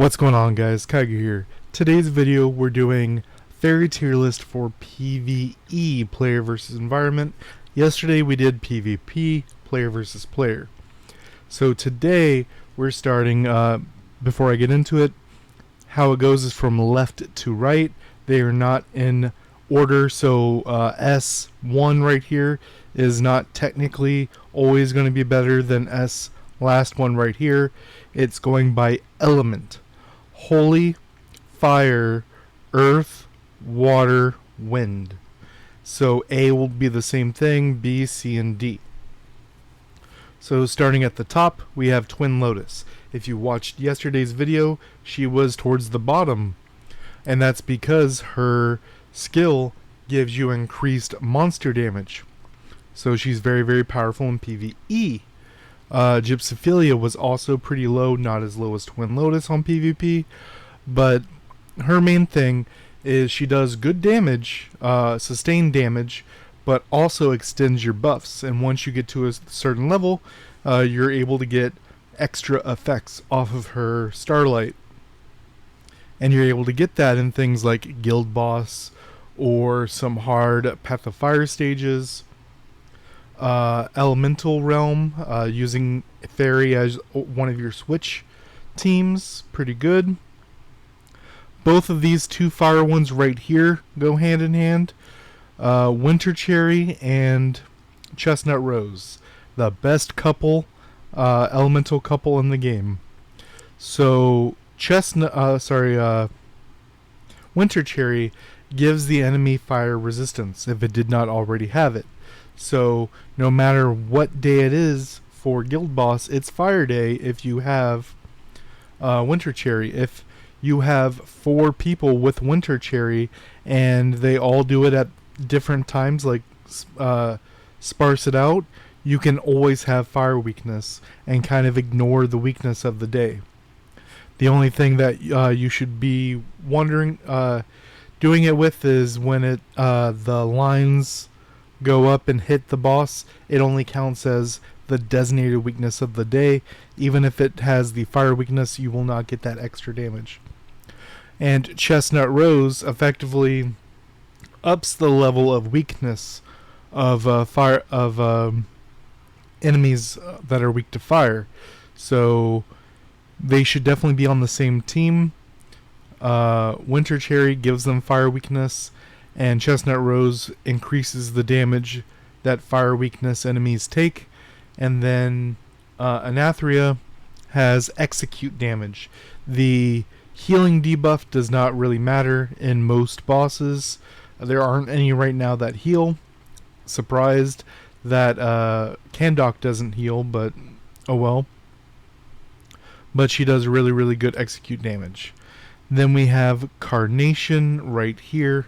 What's going on, guys? Kaiger here. Today's video we're doing fairy tier list for PvE, player versus environment. Yesterday we did PvP, player versus player. So today we're starting, before I get into it, how it goes is from left to right. They are not in order, so S1 right here is not technically always going to be better than S last one right here. It's going by element. Holy, fire, earth, water, wind. So A will be the same thing, B, C, and D. So starting at the top, we have Twin Lotus. If you watched yesterday's video, she was towards the bottom. And that's because her skill gives you increased monster damage. So she's very, very powerful in PvE. Gypsophilia was also pretty low, not as low as Twin Lotus on PvP, but her main thing is she does good damage, sustained damage, but also extends your buffs, and once you get to a certain level, you're able to get extra effects off of her Starlight, and you're able to get that in things like Guild Boss or some hard Path of Fire stages. Elemental Realm, using Fairy as one of your switch teams, pretty good. Both of these two fire ones right here go hand in hand. Winter Cherry and Chestnut Rose, the best couple, elemental couple in the game. So Winter Cherry gives the enemy fire resistance if it did not already have it. So no matter what day it is for Guild Boss, it's Fire Day if you have Winter Cherry. If you have 4 people with Winter Cherry and they all do it at different times, like sparse it out, you can always have fire weakness and kind of ignore the weakness of the day. The only thing that you should be wondering doing it with is when the lines go up and hit the boss, it only counts as the designated weakness of the day. Even if it has the fire weakness, you will not get that extra damage. And Chestnut Rose effectively ups the level of weakness of enemies that are weak to fire. So they should definitely be on the same team. Winter Cherry gives them fire weakness, and Chestnut Rose increases the damage that fire weakness enemies take. And then Anathria has execute damage. The healing debuff does not really matter in most bosses. There aren't any right now that heal. Surprised that Kandok doesn't heal, but oh well. But she does really, really good execute damage. Then we have Carnation right here.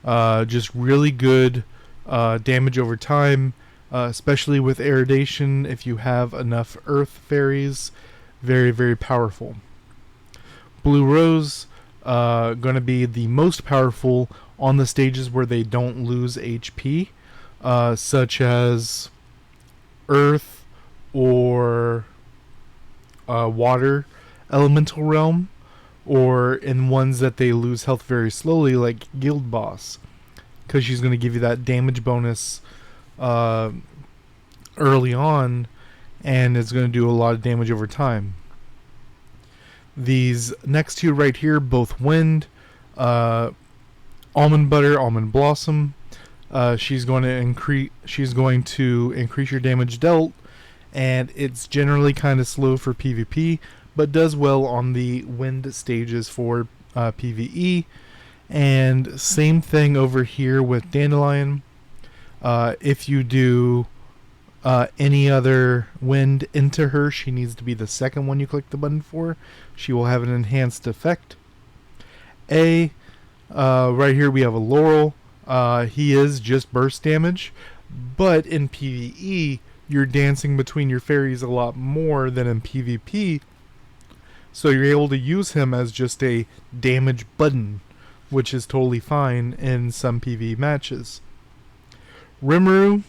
Just really good damage over time, especially with Aerodation. If you have enough Earth Fairies, very, very powerful. Blue Rose, going to be the most powerful on the stages where they don't lose HP, such as Earth or Water Elemental Realm, or in ones that they lose health very slowly, like Guild Boss, because she's going to give you that damage bonus early on, and it's going to do a lot of damage over time. These next two right here, both wind, Almond Butter, Almond Blossom. She's going to increase your damage dealt, and it's generally kind of slow for PvP, but does well on the wind stages for PvE. And same thing over here with Dandelion. If you do any other wind into her, she needs to be the second one you click the button for. She will have an enhanced effect. Right here we have a Laurel. He is just burst damage, but in PvE you're dancing between your fairies a lot more than in PvP. So you're able to use him as just a damage button, which is totally fine in some PvE matches. Rimuru,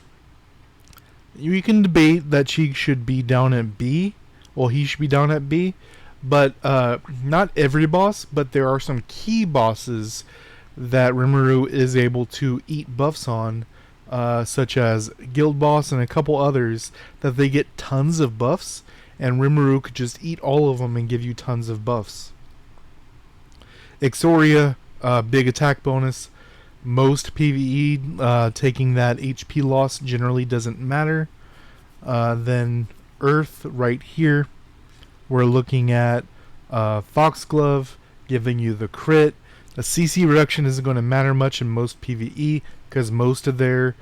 you can debate that she should be down at B. Well, he should be down at B. But not every boss, but there are some key bosses that Rimuru is able to eat buffs on, such as Guild Boss and a couple others, that they get tons of buffs, and Rimuru could just eat all of them and give you tons of buffs. Ixoria, big attack bonus. Most PvE, taking that HP loss generally doesn't matter. Then Earth right here, we're looking at Foxglove, giving you the crit. The CC reduction isn't going to matter much in most PvE because most of their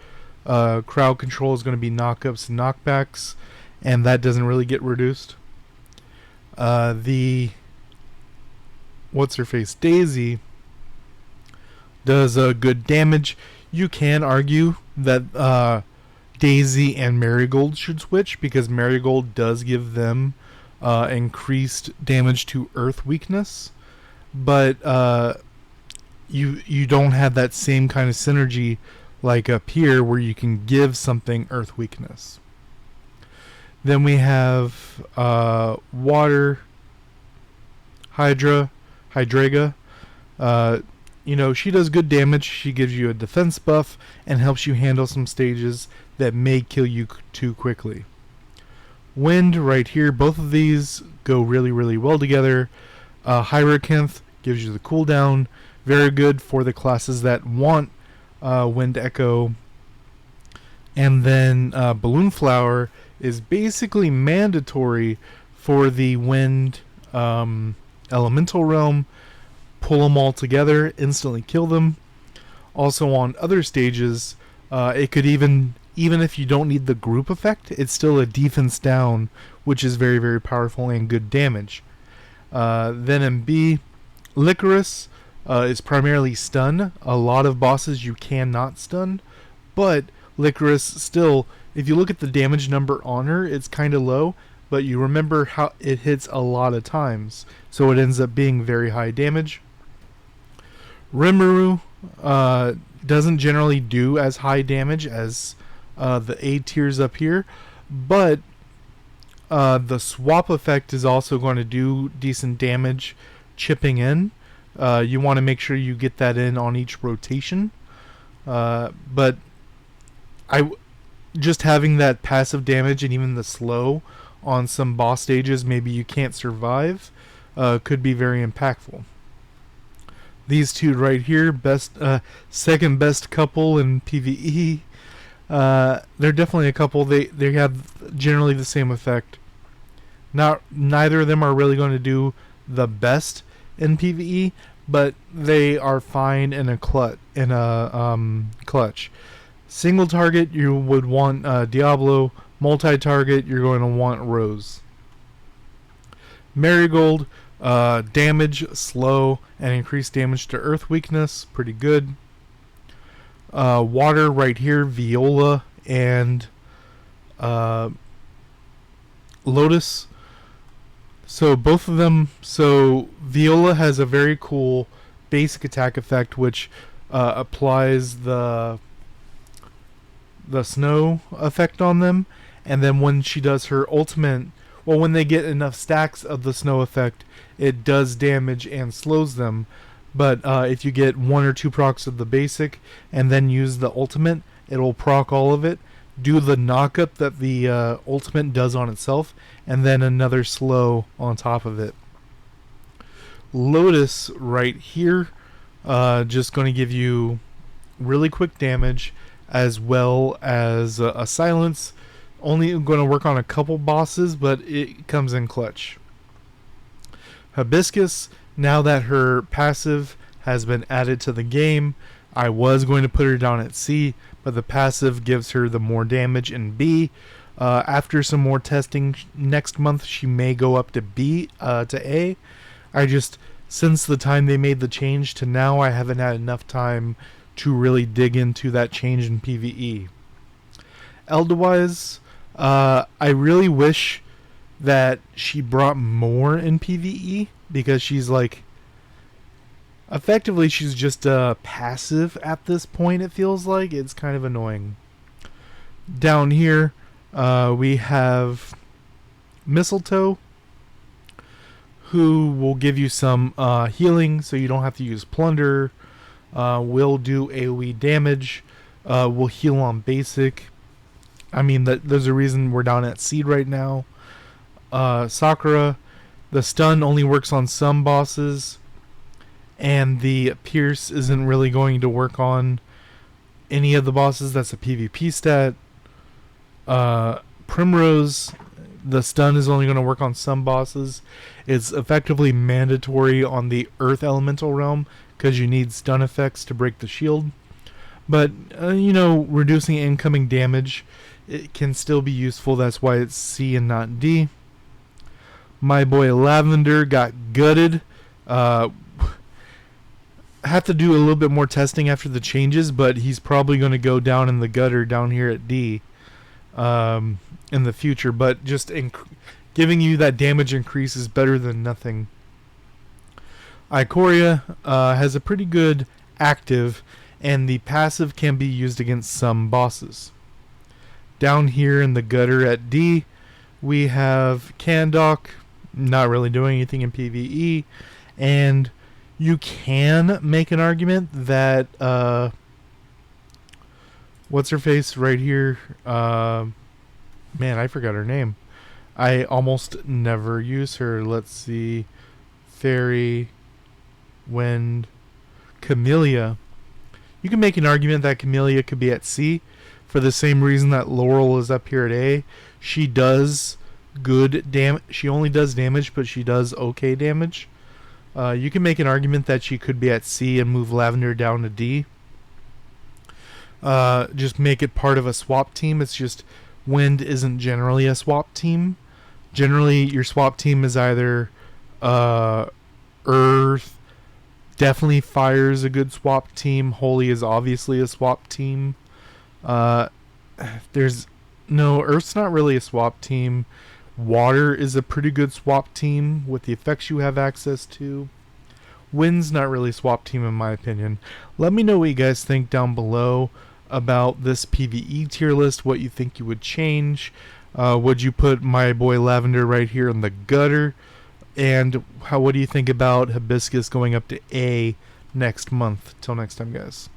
crowd control is going to be knockups and knockbacks, and that doesn't really get reduced. The what's-her-face Daisy does good damage. You can argue that Daisy and Marigold should switch because Marigold does give them increased damage to Earth weakness, but you don't have that same kind of synergy like up here where you can give something Earth weakness. Then we have Water Hydraga. She does good damage. She gives you a defense buff and helps you handle some stages that may kill you too quickly. Wind right here, both of these go really, really well together. Hyracanthe gives you the cooldown, very good for the classes that want Wind Echo. And then Balloon Flower is basically mandatory for the Wind Elemental Realm. Pull them all together, instantly kill them. Also on other stages, it could even if you don't need the group effect, it's still a defense down, which is very, very powerful and good damage. Then in B, Licorice is primarily stun. A lot of bosses you cannot stun, but Licorice still, if you look at the damage number on her, it's kind of low, but you remember how it hits a lot of times, so it ends up being very high damage. Rimuru doesn't generally do as high damage as the A tiers up here, but the swap effect is also going to do decent damage chipping in. You want to make sure you get that in on each rotation, but just having that passive damage and even the slow on some boss stages maybe you can't survive could be very impactful. These two right here, second best couple in PvE. They're definitely a couple. They have generally the same effect. Neither of them are really going to do the best in PvE, but they are fine in a clutch. Single target, you would want Diablo. Multi-target, you're going to want Rose. Marigold, damage, slow, and increased damage to Earth weakness, pretty good. Water right here, Viola and Lotus. So both of them, so Viola has a very cool basic attack effect which applies the snow effect on them, and then when she does her ultimate, well, when they get enough stacks of the snow effect, it does damage and slows them. But if you get one or two procs of the basic and then use the ultimate, it'll proc all of it, do the knockup that the ultimate does on itself, and then another slow on top of it. Lotus right here, just going to give you really quick damage as well as a silence. Only going to work on a couple bosses, but it comes in clutch. Hibiscus, now that her passive has been added to the game, I was going to put her down at C, but the passive gives her the more damage in B. After some more testing next month, she may go up to B to A. Since the time they made the change to now, I haven't had enough time to really dig into that change in PvE. Eldewise, I really wish that she brought more in PvE, because she's effectively she's just passive at this point. It feels like it's kind of annoying. Down here we have Mistletoe, who will give you some healing, so you don't have to use plunder. Will do AoE damage. Will heal on basic. I mean, there's a reason we're down at seed right now. Sakura, the stun only works on some bosses, and the pierce isn't really going to work on any of the bosses. That's a PvP stat. Primrose, the stun is only going to work on some bosses. It's effectively mandatory on the Earth Elemental realm because you need stun effects to break the shield. But, reducing incoming damage, it can still be useful. That's why it's C and not D. My boy Lavender got gutted. Have to do a little bit more testing after the changes, but he's probably going to go down in the gutter down here at D in the future. But just giving you that damage increase is better than nothing. Ikoria has a pretty good active, and the passive can be used against some bosses. Down here in the gutter at D, we have Kandok, not really doing anything in PvE, and you can make an argument that what's her face right here? Man, I forgot her name. I almost never use her. Let's see, Fairy, Wind, Camellia. You can make an argument that Camellia could be at C for the same reason that Laurel is up here at A. She does good damage. She only does damage, but she does okay damage. You can make an argument that she could be at C and move Lavender down to D. Just make it part of a swap team. It's just Wind isn't generally a swap team. Generally, your swap team is either Earth. Definitely Fire is a good swap team. Holy is obviously a swap team. Earth's not really a swap team. Water is a pretty good swap team with the effects you have access to. Wind's not really a swap team in my opinion. Let me know what you guys think down below about this PvE tier list, what you think you would change. Would you put my boy Lavender right here in the gutter? And what do you think about Hibiscus going up to A next month? Till next time, guys.